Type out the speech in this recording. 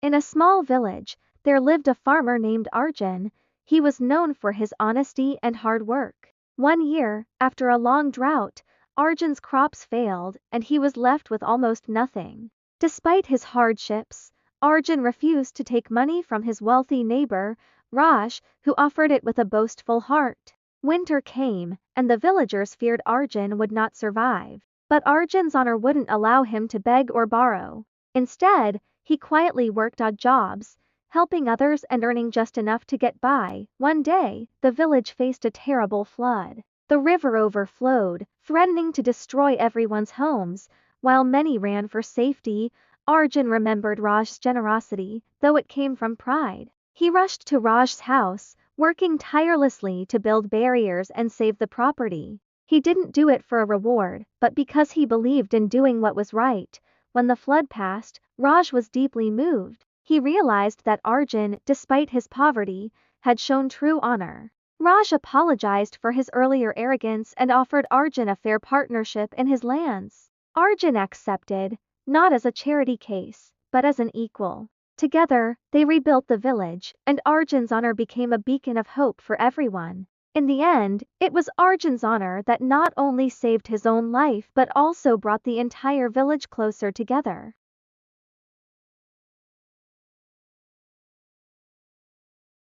In a small village, there lived a farmer named Arjun. He was known for his honesty and hard work. One year, after a long drought, Arjun's crops failed and he was left with almost nothing. Despite his hardships, Arjun refused to take money from his wealthy neighbor, Raj, who offered it with a boastful heart. Winter came, and the villagers feared Arjun would not survive. But Arjun's honor wouldn't allow him to beg or borrow. Instead, he quietly worked odd jobs, helping others and earning just enough to get by. One day, the village faced a terrible flood. The river overflowed, threatening to destroy everyone's homes. While many ran for safety, Arjun remembered Raj's generosity, though it came from pride. He rushed to Raj's house, working tirelessly to build barriers and save the property. He didn't do it for a reward, but because he believed in doing what was right. When the flood passed, Raj was deeply moved. He realized that Arjun, despite his poverty, had shown true honor. Raj apologized for his earlier arrogance and offered Arjun a fair partnership in his lands. Arjun accepted, not as a charity case, but as an equal. Together, they rebuilt the village, and Arjun's honor became a beacon of hope for everyone. In the end, it was Arjun's honor that not only saved his own life but also brought the entire village closer together.